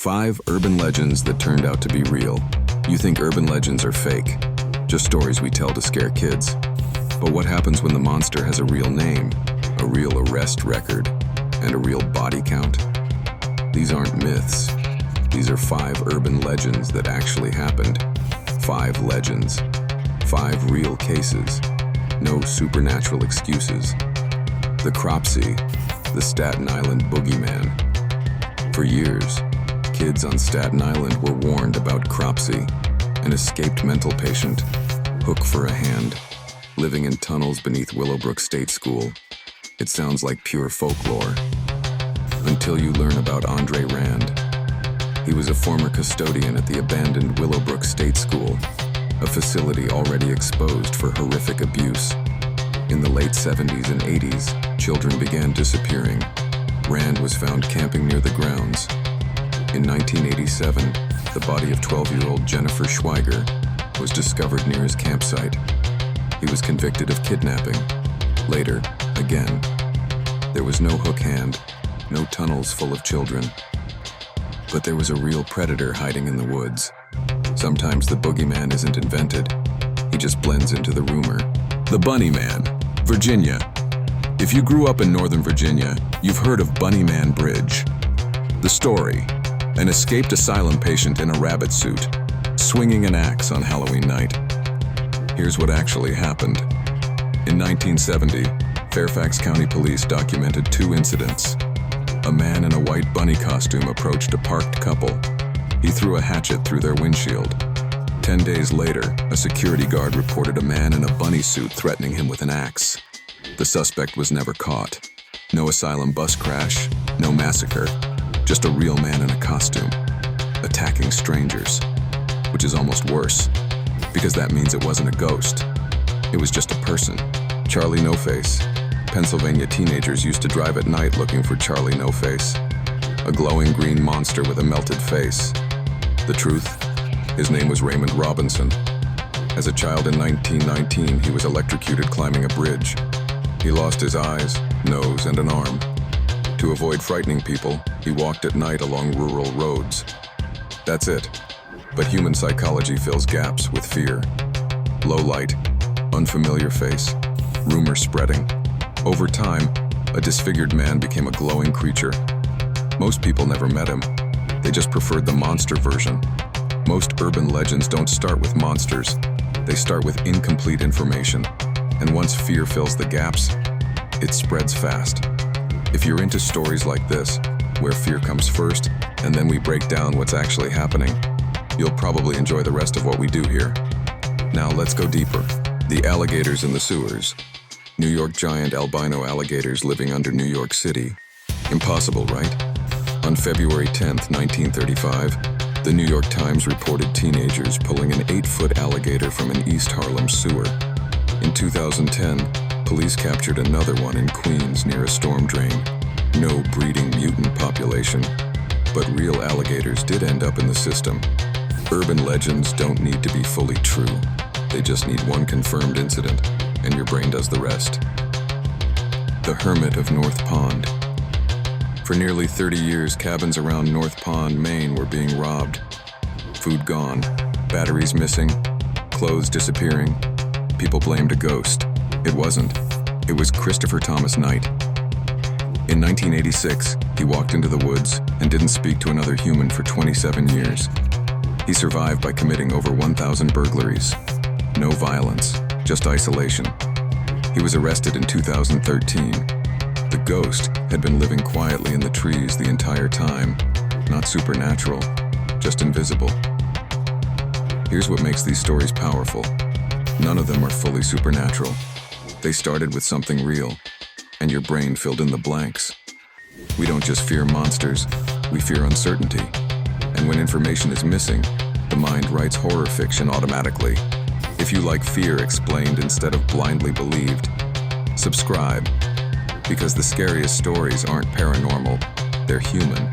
5 urban legends that turned out to be real. You think urban legends are fake, just stories we tell to scare kids. But what happens when the monster has a real name, a real arrest record, and a real body count? These aren't myths. These are 5 urban legends that actually happened. 5 legends. 5 real cases. No supernatural excuses. The Cropsey, the Staten Island boogeyman. For years, kids on Staten Island were warned about Cropsey, an escaped mental patient, hook for a hand, living in tunnels beneath Willowbrook State School. It sounds like pure folklore. Until you learn about Andre Rand. He was a former custodian at the abandoned Willowbrook State School, a facility already exposed for horrific abuse. In the late 70s and 80s, children began disappearing. Rand was found camping near the grounds. In 1987, the body of 12-year-old Jennifer Schweiger was discovered near his campsite. He was convicted of kidnapping. Later, again. There was no hook hand, no tunnels full of children. But there was a real predator hiding in the woods. Sometimes the boogeyman isn't invented. He just blends into the rumor. The Bunny Man, Virginia. If you grew up in Northern Virginia, you've heard of Bunny Man Bridge. The story: an escaped asylum patient in a rabbit suit, swinging an axe on Halloween night. Here's what actually happened. In 1970, Fairfax County Police documented 2 incidents. A man in a white bunny costume approached a parked couple. He threw a hatchet through their windshield. 10 days later, a security guard reported a man in a bunny suit threatening him with an axe. The suspect was never caught. No asylum bus crash, no massacre, just a real man in a costume, attacking strangers, which is almost worse, because that means it wasn't a ghost. It was just a person. Charlie No Face. Pennsylvania teenagers used to drive at night looking for Charlie No Face, a glowing green monster with a melted face. The truth? His name was Raymond Robinson. As a child in 1919, he was electrocuted climbing a bridge. He lost his eyes, nose, and an arm. To avoid frightening people, he walked at night along rural roads. That's it. But human psychology fills gaps with fear. Low light, unfamiliar face, rumors spreading. Over time, a disfigured man became a glowing creature. Most people never met him. They just preferred the monster version. Most urban legends don't start with monsters. They start with incomplete information. And once fear fills the gaps, it spreads fast. If you're into stories like this, where fear comes first, and then we break down what's actually happening, you'll probably enjoy the rest of what we do here. Now let's go deeper. The alligators in the sewers. New York giant albino alligators living under New York City. Impossible, right? On February 10th, 1935, the New York Times reported teenagers pulling an 8-foot alligator from an East Harlem sewer. In 2010, police captured another one in Queens near a storm drain. No breeding mutant population, but real alligators did end up in the system. Urban legends don't need to be fully true. They just need one confirmed incident, and your brain does the rest. The Hermit of North Pond. For nearly 30 years, cabins around North Pond, Maine were being robbed. Food gone, batteries missing, clothes disappearing. People blamed a ghost. It wasn't. It was Christopher Thomas Knight. In 1986, he walked into the woods and didn't speak to another human for 27 years. He survived by committing over 1,000 burglaries. No violence, just isolation. He was arrested in 2013. The ghost had been living quietly in the trees the entire time. Not supernatural, just invisible. Here's what makes these stories powerful. None of them are fully supernatural. They started with something real, and your brain filled in the blanks. We don't just fear monsters, we fear uncertainty. And when information is missing, the mind writes horror fiction automatically. If you like fear explained instead of blindly believed, subscribe, because the scariest stories aren't paranormal, they're human.